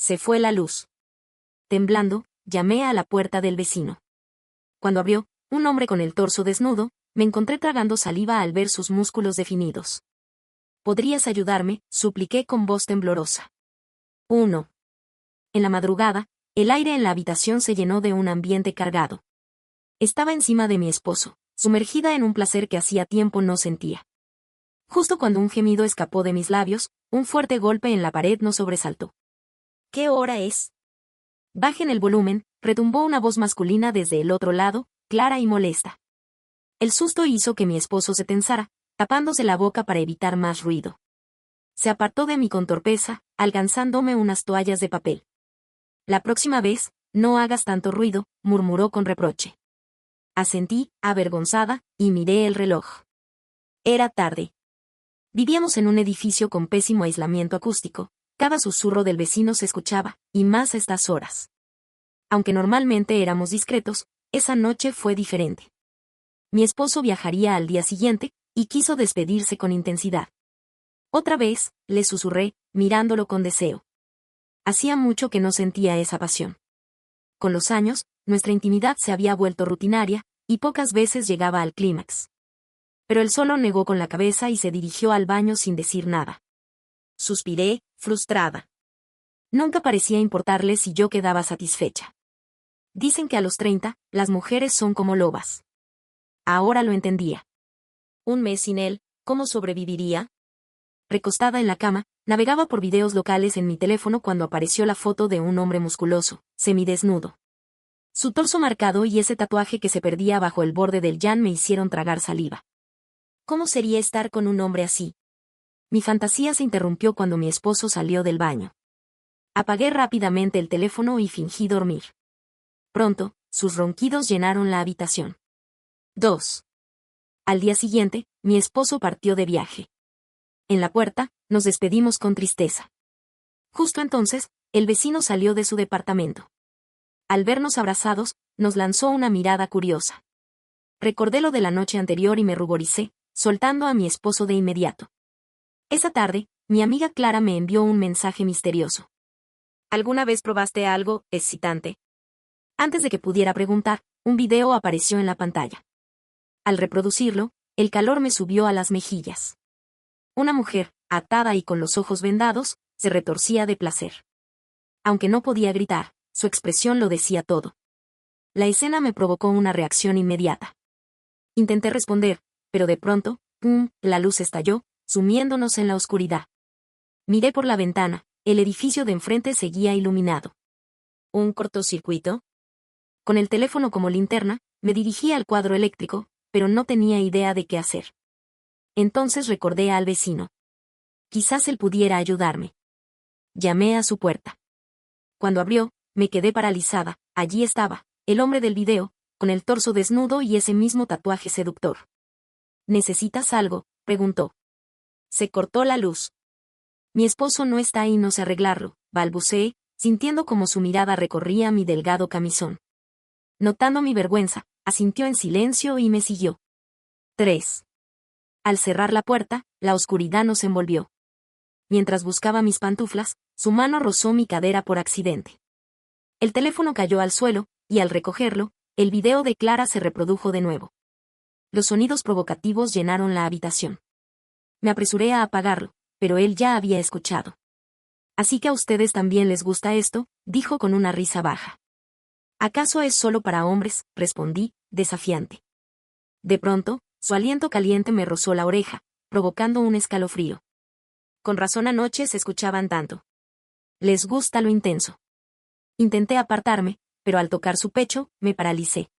se fue la luz. Temblando, llamé a la puerta del vecino. Cuando abrió, un hombre con el torso desnudo, me encontré tragando saliva al ver sus músculos definidos. ¿Podrías ayudarme?, supliqué con voz temblorosa. 1. En la madrugada, el aire en la habitación se llenó de un ambiente cargado. Estaba encima de mi esposo, sumergida en un placer que hacía tiempo no sentía. Justo cuando un gemido escapó de mis labios, un fuerte golpe en la pared nos sobresaltó. ¿Qué hora es? Bajen el volumen, retumbó una voz masculina desde el otro lado, clara y molesta. El susto hizo que mi esposo se tensara, tapándose la boca para evitar más ruido. Se apartó de mí con torpeza, alcanzándome unas toallas de papel. La próxima vez, no hagas tanto ruido, murmuró con reproche. Asentí, avergonzada, y miré el reloj. Era tarde. Vivíamos en un edificio con pésimo aislamiento acústico, cada susurro del vecino se escuchaba, y más a estas horas. Aunque normalmente éramos discretos, esa noche fue diferente. Mi esposo viajaría al día siguiente, y quiso despedirse con intensidad. Otra vez, le susurré, mirándolo con deseo. Hacía mucho que no sentía esa pasión. Con los años, nuestra intimidad se había vuelto rutinaria, y pocas veces llegaba al clímax. Pero él solo negó con la cabeza y se dirigió al baño sin decir nada. Suspiré, frustrada. Nunca parecía importarle si yo quedaba satisfecha. Dicen que a los 30, las mujeres son como lobas. Ahora lo entendía. Un mes sin él, ¿cómo sobreviviría? Recostada en la cama, navegaba por videos locales en mi teléfono cuando apareció la foto de un hombre musculoso, semidesnudo. Su torso marcado y ese tatuaje que se perdía bajo el borde del yan me hicieron tragar saliva. ¿Cómo sería estar con un hombre así? Mi fantasía se interrumpió cuando mi esposo salió del baño. Apagué rápidamente el teléfono y fingí dormir. Pronto, sus ronquidos llenaron la habitación. 2. Al día siguiente, mi esposo partió de viaje. En la puerta, nos despedimos con tristeza. Justo entonces, el vecino salió de su departamento. Al vernos abrazados, nos lanzó una mirada curiosa. Recordé lo de la noche anterior y me ruboricé, soltando a mi esposo de inmediato. Esa tarde, mi amiga Clara me envió un mensaje misterioso. ¿Alguna vez probaste algo excitante? Antes de que pudiera preguntar, un video apareció en la pantalla. Al reproducirlo, el calor me subió a las mejillas. Una mujer, atada y con los ojos vendados, se retorcía de placer. Aunque no podía gritar, su expresión lo decía todo. La escena me provocó una reacción inmediata. Intenté responder, pero de pronto, ¡pum!, la luz estalló, sumiéndonos en la oscuridad. Miré por la ventana, el edificio de enfrente seguía iluminado. ¿Un cortocircuito? Con el teléfono como linterna, me dirigí al cuadro eléctrico, pero no tenía idea de qué hacer. Entonces recordé al vecino. Quizás él pudiera ayudarme. Llamé a su puerta. Cuando abrió, me quedé paralizada. Allí estaba, el hombre del video, con el torso desnudo y ese mismo tatuaje seductor. ¿Necesitas algo?, preguntó. Se cortó la luz. Mi esposo no está ahí, no sé arreglarlo, balbuceé, sintiendo como su mirada recorría mi delgado camisón. Notando mi vergüenza, asintió en silencio y me siguió. 3. Al cerrar la puerta, la oscuridad nos envolvió. Mientras buscaba mis pantuflas, su mano rozó mi cadera por accidente. El teléfono cayó al suelo, y al recogerlo, el video de Clara se reprodujo de nuevo. Los sonidos provocativos llenaron la habitación. Me apresuré a apagarlo, pero él ya había escuchado. Así que a ustedes también les gusta esto, dijo con una risa baja. ¿Acaso es solo para hombres?, respondí, desafiante. De pronto, su aliento caliente me rozó la oreja, provocando un escalofrío. Con razón anoche se escuchaban tanto. Les gusta lo intenso. Intenté apartarme, pero al tocar su pecho, me paralicé.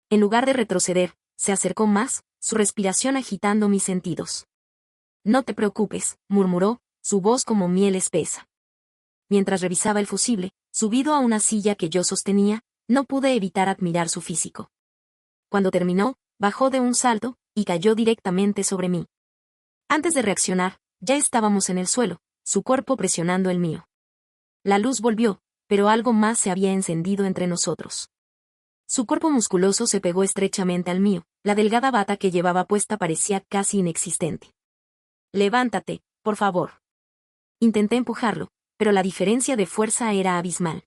En lugar de retroceder, se acercó más, su respiración agitando mis sentidos. No te preocupes, murmuró, su voz como miel espesa. Mientras revisaba el fusible, subido a una silla que yo sostenía, no pude evitar admirar su físico. Cuando terminó, bajó de un salto, y cayó directamente sobre mí. Antes de reaccionar, ya estábamos en el suelo, su cuerpo presionando el mío. La luz volvió, pero algo más se había encendido entre nosotros. Su cuerpo musculoso se pegó estrechamente al mío, la delgada bata que llevaba puesta parecía casi inexistente. Levántate, por favor. Intenté empujarlo, pero la diferencia de fuerza era abismal.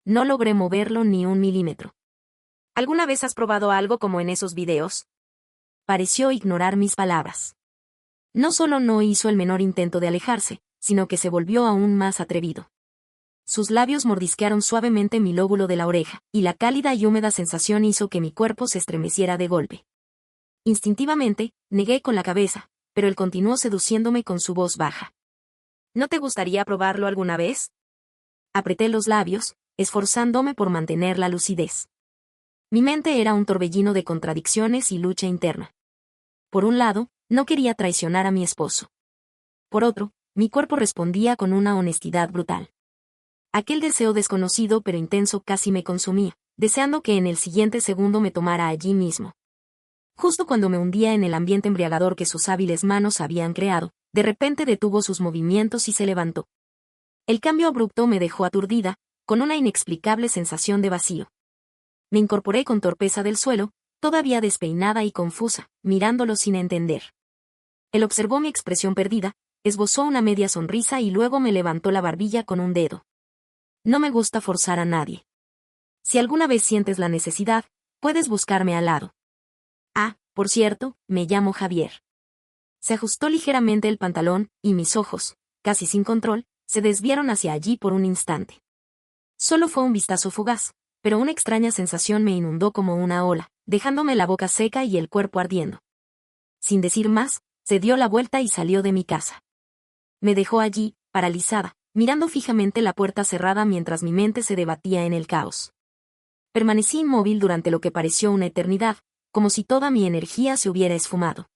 No logré moverlo ni un milímetro. ¿Alguna vez has probado algo como en esos videos? Pareció ignorar mis palabras. No solo no hizo el menor intento de alejarse, sino que se volvió aún más atrevido. Sus labios mordisquearon suavemente mi lóbulo de la oreja, y la cálida y húmeda sensación hizo que mi cuerpo se estremeciera de golpe. Instintivamente, negué con la cabeza, pero él continuó seduciéndome con su voz baja. ¿No te gustaría probarlo alguna vez? Apreté los labios, esforzándome por mantener la lucidez. Mi mente era un torbellino de contradicciones y lucha interna. Por un lado, no quería traicionar a mi esposo. Por otro, mi cuerpo respondía con una honestidad brutal. Aquel deseo desconocido pero intenso casi me consumía, deseando que en el siguiente segundo me tomara allí mismo. Justo cuando me hundía en el ambiente embriagador que sus hábiles manos habían creado, de repente detuvo sus movimientos y se levantó. El cambio abrupto me dejó aturdida, con una inexplicable sensación de vacío. Me incorporé con torpeza del suelo, todavía despeinada y confusa, mirándolo sin entender. Él observó mi expresión perdida, esbozó una media sonrisa y luego me levantó la barbilla con un dedo. No me gusta forzar a nadie. Si alguna vez sientes la necesidad, puedes buscarme al lado. Ah, por cierto, me llamo Javier. Se ajustó ligeramente el pantalón, y mis ojos, casi sin control, se desviaron hacia allí por un instante. Solo fue un vistazo fugaz, pero una extraña sensación me inundó como una ola, dejándome la boca seca y el cuerpo ardiendo. Sin decir más, se dio la vuelta y salió de mi casa. Me dejó allí, paralizada, mirando fijamente la puerta cerrada mientras mi mente se debatía en el caos. Permanecí inmóvil durante lo que pareció una eternidad, como si toda mi energía se hubiera esfumado.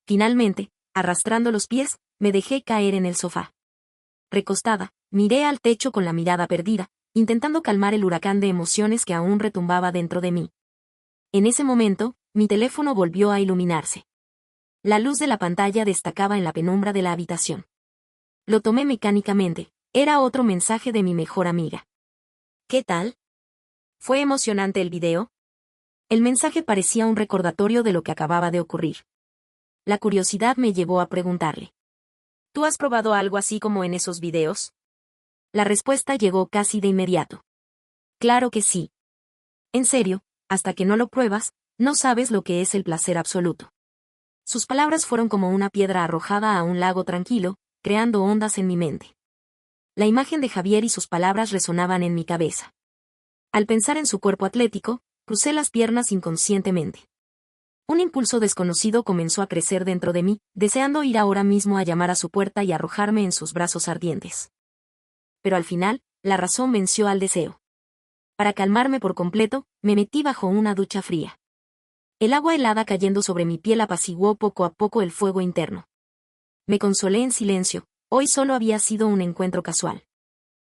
Finalmente, arrastrando los pies, me dejé caer en el sofá. Recostada, miré al techo con la mirada perdida, intentando calmar el huracán de emociones que aún retumbaba dentro de mí. En ese momento, mi teléfono volvió a iluminarse. La luz de la pantalla destacaba en la penumbra de la habitación. Lo tomé mecánicamente, era otro mensaje de mi mejor amiga. ¿Qué tal? ¿Fue emocionante el video? El mensaje parecía un recordatorio de lo que acababa de ocurrir. La curiosidad me llevó a preguntarle. ¿Tú has probado algo así como en esos videos? La respuesta llegó casi de inmediato. Claro que sí. En serio, hasta que no lo pruebas, no sabes lo que es el placer absoluto. Sus palabras fueron como una piedra arrojada a un lago tranquilo, creando ondas en mi mente. La imagen de Javier y sus palabras resonaban en mi cabeza. Al pensar en su cuerpo atlético, crucé las piernas inconscientemente. Un impulso desconocido comenzó a crecer dentro de mí, deseando ir ahora mismo a llamar a su puerta y arrojarme en sus brazos ardientes. Pero al final, la razón venció al deseo. Para calmarme por completo, me metí bajo una ducha fría. El agua helada cayendo sobre mi piel apaciguó poco a poco el fuego interno. Me consolé en silencio, hoy solo había sido un encuentro casual.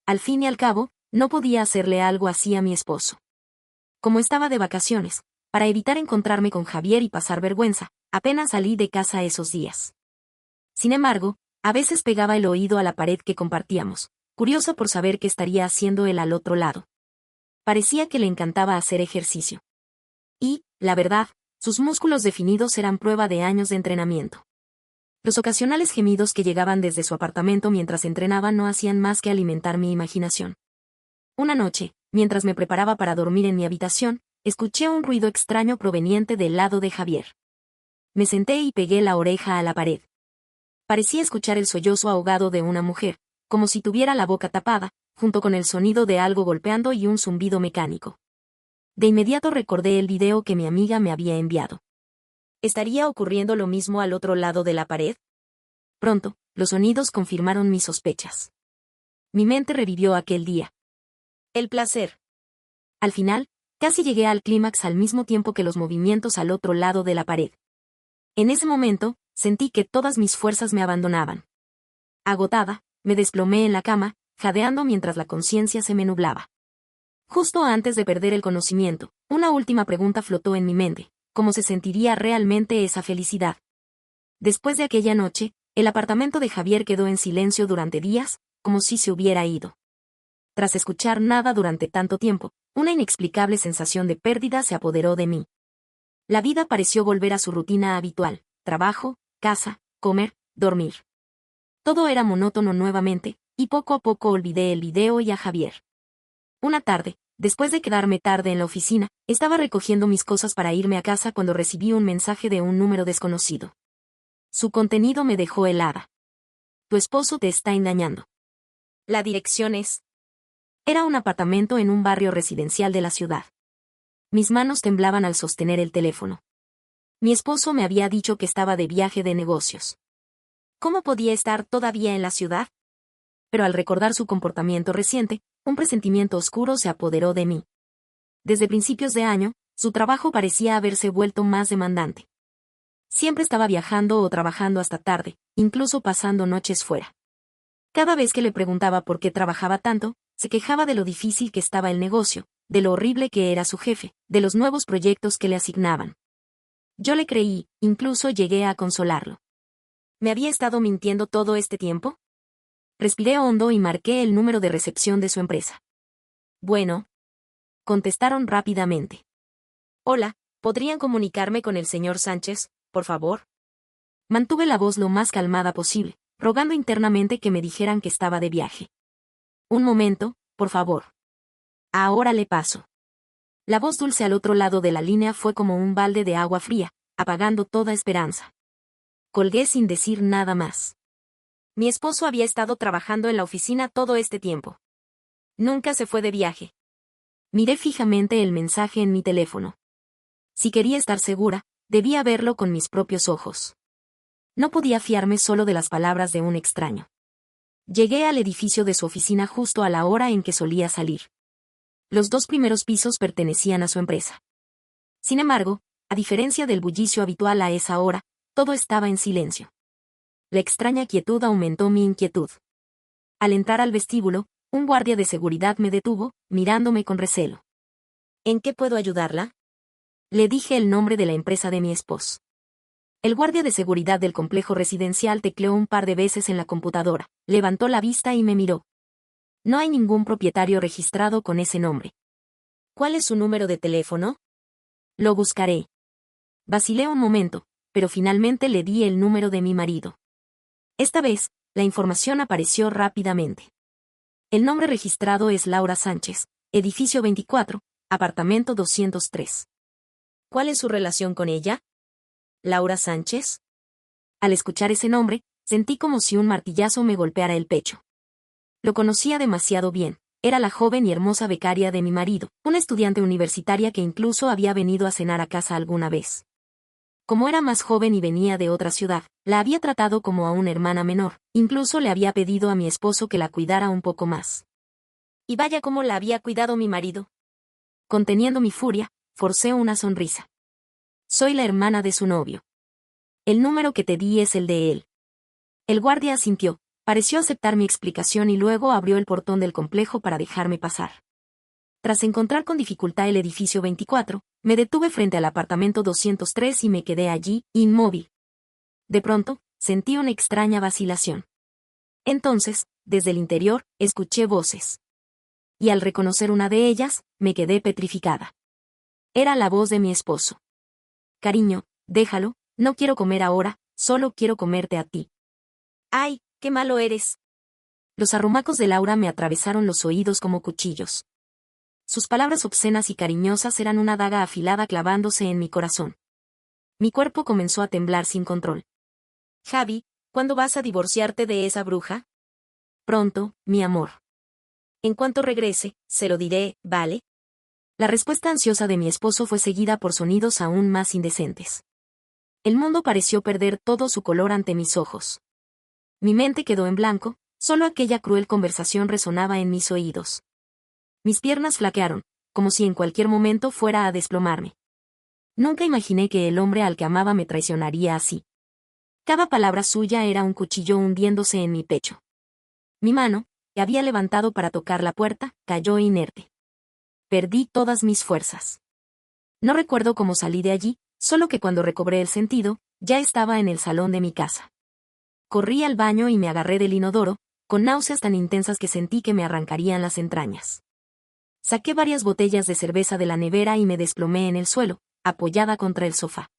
Al fin y al cabo, no podía hacerle algo así a mi esposo. Como estaba de vacaciones, para evitar encontrarme con Javier y pasar vergüenza, apenas salí de casa esos días. Sin embargo, a veces pegaba el oído a la pared que compartíamos, curioso por saber qué estaría haciendo él al otro lado. Parecía que le encantaba hacer ejercicio. Y, la verdad, sus músculos definidos eran prueba de años de entrenamiento. Los ocasionales gemidos que llegaban desde su apartamento mientras entrenaba no hacían más que alimentar mi imaginación. Una noche, mientras me preparaba para dormir en mi habitación, escuché un ruido extraño proveniente del lado de Javier. Me senté y pegué la oreja a la pared. Parecía escuchar el sollozo ahogado de una mujer, como si tuviera la boca tapada, junto con el sonido de algo golpeando y un zumbido mecánico. De inmediato recordé el video que mi amiga me había enviado. ¿Estaría ocurriendo lo mismo al otro lado de la pared? Pronto, los sonidos confirmaron mis sospechas. Mi mente revivió aquel día. El placer. Al final, casi llegué al clímax al mismo tiempo que los movimientos al otro lado de la pared. En ese momento, sentí que todas mis fuerzas me abandonaban. Agotada, me desplomé en la cama, jadeando mientras la conciencia se me nublaba. Justo antes de perder el conocimiento, una última pregunta flotó en mi mente: ¿cómo se sentiría realmente esa felicidad? Después de aquella noche, el apartamento de Javier quedó en silencio durante días, como si se hubiera ido. Tras escuchar nada durante tanto tiempo, una inexplicable sensación de pérdida se apoderó de mí. La vida pareció volver a su rutina habitual: trabajo, casa, comer, dormir. Todo era monótono nuevamente, y poco a poco olvidé el video y a Javier. Una tarde, después de quedarme tarde en la oficina, estaba recogiendo mis cosas para irme a casa cuando recibí un mensaje de un número desconocido. Su contenido me dejó helada. Tu esposo te está engañando. La dirección es... Era un apartamento en un barrio residencial de la ciudad. Mis manos temblaban al sostener el teléfono. Mi esposo me había dicho que estaba de viaje de negocios. ¿Cómo podía estar todavía en la ciudad? Pero al recordar su comportamiento reciente, un presentimiento oscuro se apoderó de mí. Desde principios de año, su trabajo parecía haberse vuelto más demandante. Siempre estaba viajando o trabajando hasta tarde, incluso pasando noches fuera. Cada vez que le preguntaba por qué trabajaba tanto, se quejaba de lo difícil que estaba el negocio, de lo horrible que era su jefe, de los nuevos proyectos que le asignaban. Yo le creí, incluso llegué a consolarlo. ¿Me había estado mintiendo todo este tiempo? Respiré hondo y marqué el número de recepción de su empresa. Bueno. Contestaron rápidamente. Hola, ¿podrían comunicarme con el señor Sánchez, por favor? Mantuve la voz lo más calmada posible, rogando internamente que me dijeran que estaba de viaje. Un momento, por favor. Ahora le paso. La voz dulce al otro lado de la línea fue como un balde de agua fría, apagando toda esperanza. Colgué sin decir nada más. Mi esposo había estado trabajando en la oficina todo este tiempo. Nunca se fue de viaje. Miré fijamente el mensaje en mi teléfono. Si quería estar segura, debía verlo con mis propios ojos. No podía fiarme solo de las palabras de un extraño. Llegué al edificio de su oficina justo a la hora en que solía salir. Los 2 primeros pisos pertenecían a su empresa. Sin embargo, a diferencia del bullicio habitual a esa hora, todo estaba en silencio. La extraña quietud aumentó mi inquietud. Al entrar al vestíbulo, un guardia de seguridad me detuvo, mirándome con recelo. ¿En qué puedo ayudarla? Le dije el nombre de la empresa de mi esposo. El guardia de seguridad del complejo residencial tecleó un par de veces en la computadora, levantó la vista y me miró. No hay ningún propietario registrado con ese nombre. ¿Cuál es su número de teléfono? Lo buscaré. Vacilé un momento, pero finalmente le di el número de mi marido. Esta vez, la información apareció rápidamente. El nombre registrado es Laura Sánchez, edificio 24, apartamento 203. ¿Cuál es su relación con ella? ¿Laura Sánchez? Al escuchar ese nombre, sentí como si un martillazo me golpeara el pecho. Lo conocía demasiado bien. Era la joven y hermosa becaria de mi marido, una estudiante universitaria que incluso había venido a cenar a casa alguna vez. Como era más joven y venía de otra ciudad, la había tratado como a una hermana menor, incluso le había pedido a mi esposo que la cuidara un poco más. Y vaya cómo la había cuidado mi marido. Conteniendo mi furia, forcé una sonrisa. Soy la hermana de su novio. El número que te di es el de él. El guardia asintió, pareció aceptar mi explicación y luego abrió el portón del complejo para dejarme pasar. Tras encontrar con dificultad el edificio 24, me detuve frente al apartamento 203 y me quedé allí, inmóvil. De pronto, sentí una extraña vacilación. Entonces, desde el interior, escuché voces. Y al reconocer una de ellas, me quedé petrificada. Era la voz de mi esposo. Cariño, déjalo, no quiero comer ahora, solo quiero comerte a ti. ¡Ay, qué malo eres! Los arrumacos de Laura me atravesaron los oídos como cuchillos. Sus palabras obscenas y cariñosas eran una daga afilada clavándose en mi corazón. Mi cuerpo comenzó a temblar sin control. Javi, ¿cuándo vas a divorciarte de esa bruja? Pronto, mi amor. En cuanto regrese, se lo diré, ¿vale? La respuesta ansiosa de mi esposo fue seguida por sonidos aún más indecentes. El mundo pareció perder todo su color ante mis ojos. Mi mente quedó en blanco, solo aquella cruel conversación resonaba en mis oídos. Mis piernas flaquearon, como si en cualquier momento fuera a desplomarme. Nunca imaginé que el hombre al que amaba me traicionaría así. Cada palabra suya era un cuchillo hundiéndose en mi pecho. Mi mano, que había levantado para tocar la puerta, cayó inerte. Perdí todas mis fuerzas. No recuerdo cómo salí de allí, solo que cuando recobré el sentido, ya estaba en el salón de mi casa. Corrí al baño y me agarré del inodoro, con náuseas tan intensas que sentí que me arrancarían las entrañas. Saqué varias botellas de cerveza de la nevera y me desplomé en el suelo, apoyada contra el sofá.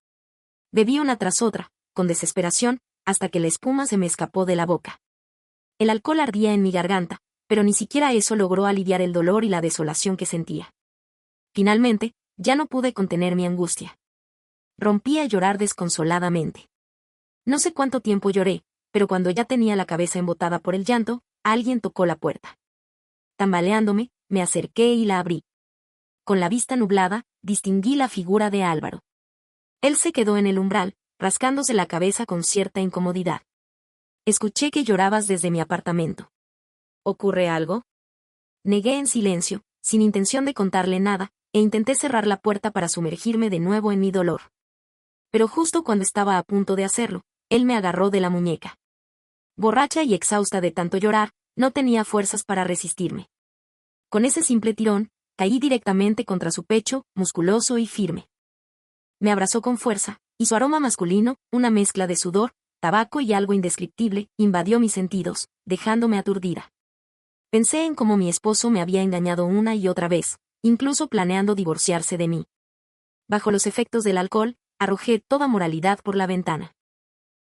Bebí una tras otra, con desesperación, hasta que la espuma se me escapó de la boca. El alcohol ardía en mi garganta, pero ni siquiera eso logró aliviar el dolor y la desolación que sentía. Finalmente, ya no pude contener mi angustia. Rompí a llorar desconsoladamente. No sé cuánto tiempo lloré, pero cuando ya tenía la cabeza embotada por el llanto, alguien tocó la puerta. Tambaleándome, me acerqué y la abrí. Con la vista nublada, distinguí la figura de Álvaro. Él se quedó en el umbral, rascándose la cabeza con cierta incomodidad. Escuché que llorabas desde mi apartamento. ¿Ocurre algo? Negué en silencio, sin intención de contarle nada, e intenté cerrar la puerta para sumergirme de nuevo en mi dolor. Pero justo cuando estaba a punto de hacerlo, él me agarró de la muñeca. Borracha y exhausta de tanto llorar, no tenía fuerzas para resistirme. Con ese simple tirón, caí directamente contra su pecho, musculoso y firme. Me abrazó con fuerza, y su aroma masculino, una mezcla de sudor, tabaco y algo indescriptible, invadió mis sentidos, dejándome aturdida. Pensé en cómo mi esposo me había engañado una y otra vez, incluso planeando divorciarse de mí. Bajo los efectos del alcohol, arrojé toda moralidad por la ventana.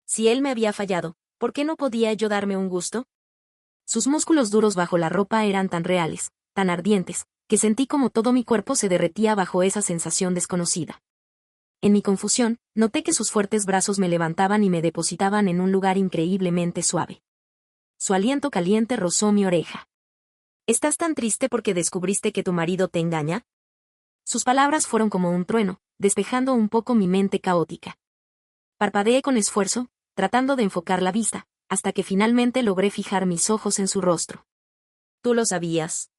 Si él me había fallado, ¿por qué no podía yo darme un gusto? Sus músculos duros bajo la ropa eran tan reales, tan ardientes, que sentí como todo mi cuerpo se derretía bajo esa sensación desconocida. En mi confusión, noté que sus fuertes brazos me levantaban y me depositaban en un lugar increíblemente suave. Su aliento caliente rozó mi oreja. ¿Estás tan triste porque descubriste que tu marido te engaña? Sus palabras fueron como un trueno, despejando un poco mi mente caótica. Parpadeé con esfuerzo, tratando de enfocar la vista, hasta que finalmente logré fijar mis ojos en su rostro. ¿Tú lo sabías?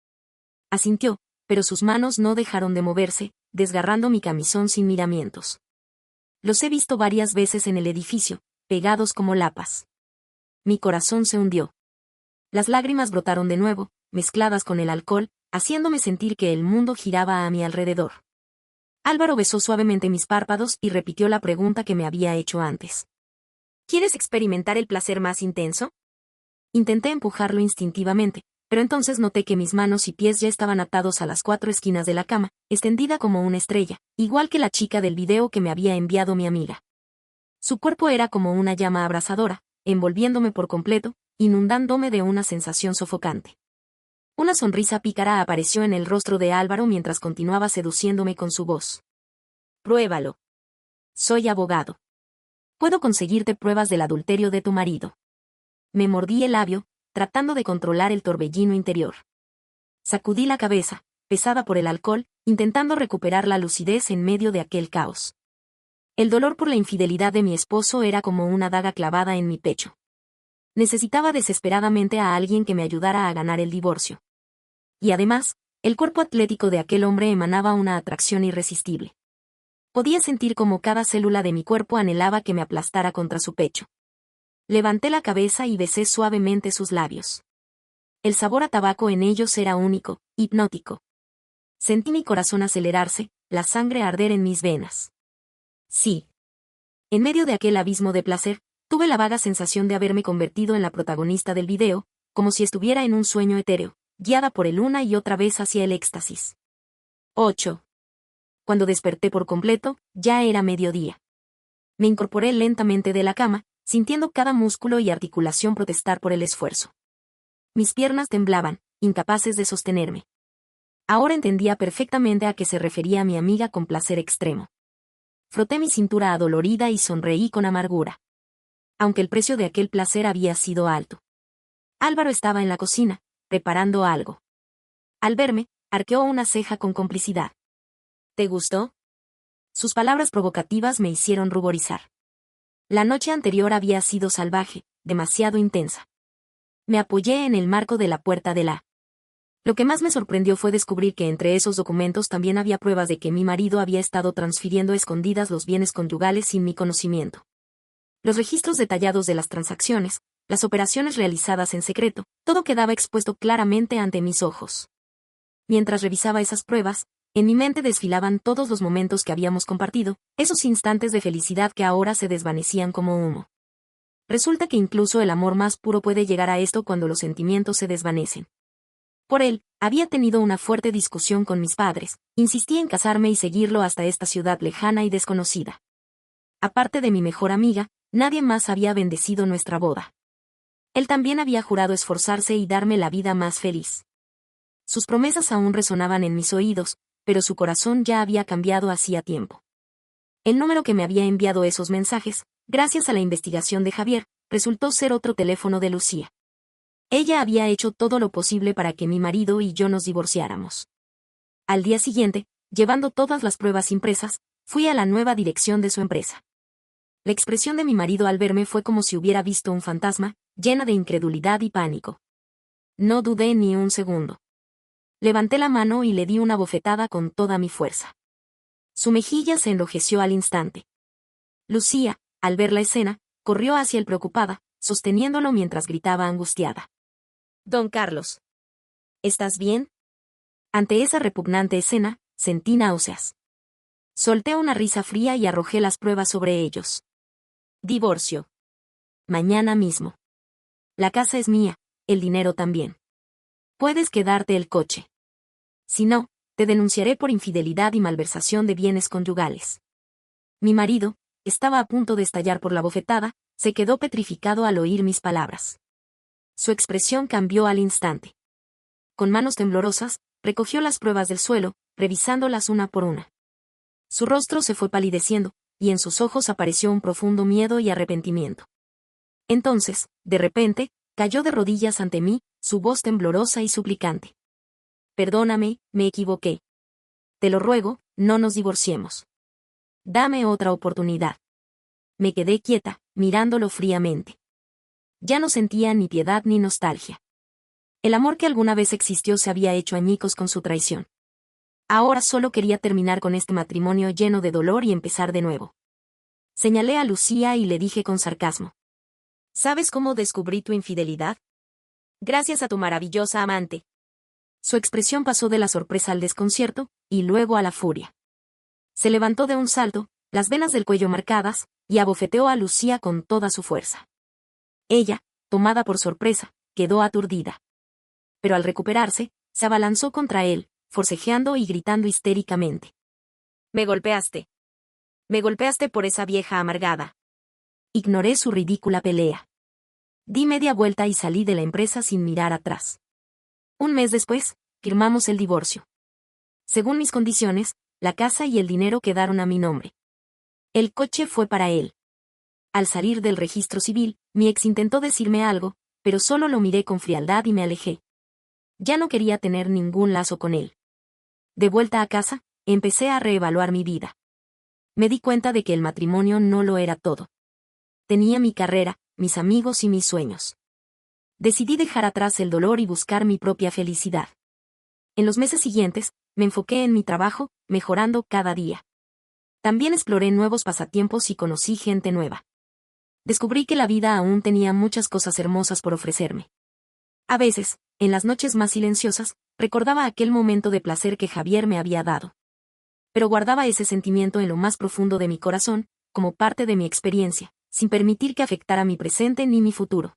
Asintió, pero sus manos no dejaron de moverse, desgarrando mi camisón sin miramientos. Los he visto varias veces en el edificio, pegados como lapas. Mi corazón se hundió. Las lágrimas brotaron de nuevo, mezcladas con el alcohol, haciéndome sentir que el mundo giraba a mi alrededor. Álvaro besó suavemente mis párpados y repitió la pregunta que me había hecho antes. ¿Quieres experimentar el placer más intenso? Intenté empujarlo instintivamente, pero entonces noté que mis manos y pies ya estaban atados a las 4 esquinas de la cama, extendida como una estrella, igual que la chica del video que me había enviado mi amiga. Su cuerpo era como una llama abrasadora, envolviéndome por completo, inundándome de una sensación sofocante. Una sonrisa pícara apareció en el rostro de Álvaro mientras continuaba seduciéndome con su voz. Pruébalo. Soy abogado. Puedo conseguirte pruebas del adulterio de tu marido. Me mordí el labio, tratando de controlar el torbellino interior. Sacudí la cabeza, pesada por el alcohol, intentando recuperar la lucidez en medio de aquel caos. El dolor por la infidelidad de mi esposo era como una daga clavada en mi pecho. Necesitaba desesperadamente a alguien que me ayudara a ganar el divorcio. Y además, el cuerpo atlético de aquel hombre emanaba una atracción irresistible. Podía sentir como cada célula de mi cuerpo anhelaba que me aplastara contra su pecho. Levanté la cabeza y besé suavemente sus labios. El sabor a tabaco en ellos era único, hipnótico. Sentí mi corazón acelerarse, la sangre arder en mis venas. Sí. En medio de aquel abismo de placer, tuve la vaga sensación de haberme convertido en la protagonista del video, como si estuviera en un sueño etéreo, guiada por él una y otra vez hacia el éxtasis. 8. Cuando desperté por completo, ya era mediodía. Me incorporé lentamente de la cama, sintiendo cada músculo y articulación protestar por el esfuerzo. Mis piernas temblaban, incapaces de sostenerme. Ahora entendía perfectamente a qué se refería mi amiga con placer extremo. Froté mi cintura adolorida y sonreí con amargura. Aunque el precio de aquel placer había sido alto. Álvaro estaba en la cocina, preparando algo. Al verme, arqueó una ceja con complicidad. ¿Te gustó? Sus palabras provocativas me hicieron ruborizar. La noche anterior había sido salvaje, demasiado intensa. Me apoyé en el marco de la puerta de la. Lo que más me sorprendió fue descubrir que entre esos documentos también había pruebas de que mi marido había estado transfiriendo a escondidas los bienes conyugales sin mi conocimiento. Los registros detallados de las transacciones, las operaciones realizadas en secreto, todo quedaba expuesto claramente ante mis ojos. Mientras revisaba esas pruebas, en mi mente desfilaban todos los momentos que habíamos compartido, esos instantes de felicidad que ahora se desvanecían como humo. Resulta que incluso el amor más puro puede llegar a esto cuando los sentimientos se desvanecen. Por él, había tenido una fuerte discusión con mis padres, insistí en casarme y seguirlo hasta esta ciudad lejana y desconocida. Aparte de mi mejor amiga, nadie más había bendecido nuestra boda. Él también había jurado esforzarse y darme la vida más feliz. Sus promesas aún resonaban en mis oídos, pero su corazón ya había cambiado hacía tiempo. El número que me había enviado esos mensajes, gracias a la investigación de Javier, resultó ser otro teléfono de Lucía. Ella había hecho todo lo posible para que mi marido y yo nos divorciáramos. Al día siguiente, llevando todas las pruebas impresas, fui a la nueva dirección de su empresa. La expresión de mi marido al verme fue como si hubiera visto un fantasma, llena de incredulidad y pánico. No dudé ni un segundo. Levanté la mano y le di una bofetada con toda mi fuerza. Su mejilla se enrojeció al instante. Lucía, al ver la escena, corrió hacia él preocupada, sosteniéndolo mientras gritaba angustiada. «Don Carlos. ¿Estás bien?» Ante esa repugnante escena, sentí náuseas. Solté una risa fría y arrojé las pruebas sobre ellos. Divorcio. Mañana mismo. La casa es mía, el dinero también. Puedes quedarte el coche. Si no, te denunciaré por infidelidad y malversación de bienes conyugales. Mi marido, estaba a punto de estallar por la bofetada, se quedó petrificado al oír mis palabras. Su expresión cambió al instante. Con manos temblorosas, recogió las pruebas del suelo, revisándolas una por una. Su rostro se fue palideciendo, y en sus ojos apareció un profundo miedo y arrepentimiento. Entonces, de repente, cayó de rodillas ante mí, su voz temblorosa y suplicante. «Perdóname, me equivoqué. Te lo ruego, no nos divorciemos. Dame otra oportunidad». Me quedé quieta, mirándolo fríamente. Ya no sentía ni piedad ni nostalgia. El amor que alguna vez existió se había hecho añicos con su traición. Ahora solo quería terminar con este matrimonio lleno de dolor y empezar de nuevo. Señalé a Lucía y le dije con sarcasmo. ¿Sabes cómo descubrí tu infidelidad? Gracias a tu maravillosa amante. Su expresión pasó de la sorpresa al desconcierto, y luego a la furia. Se levantó de un salto, las venas del cuello marcadas, y abofeteó a Lucía con toda su fuerza. Ella, tomada por sorpresa, quedó aturdida. Pero al recuperarse, se abalanzó contra él, forcejeando y gritando histéricamente. «Me golpeaste. Me golpeaste por esa vieja amargada». Ignoré su ridícula pelea. Di media vuelta y salí de la empresa sin mirar atrás. Un mes después, firmamos el divorcio. Según mis condiciones, la casa y el dinero quedaron a mi nombre. El coche fue para él. Al salir del registro civil, mi ex intentó decirme algo, pero solo lo miré con frialdad y me alejé. Ya no quería tener ningún lazo con él. De vuelta a casa, empecé a reevaluar mi vida. Me di cuenta de que el matrimonio no lo era todo. Tenía mi carrera, mis amigos y mis sueños. Decidí dejar atrás el dolor y buscar mi propia felicidad. En los meses siguientes, me enfoqué en mi trabajo, mejorando cada día. También exploré nuevos pasatiempos y conocí gente nueva. Descubrí que la vida aún tenía muchas cosas hermosas por ofrecerme. A veces, en las noches más silenciosas, recordaba aquel momento de placer que Javier me había dado. Pero guardaba ese sentimiento en lo más profundo de mi corazón, como parte de mi experiencia, sin permitir que afectara mi presente ni mi futuro.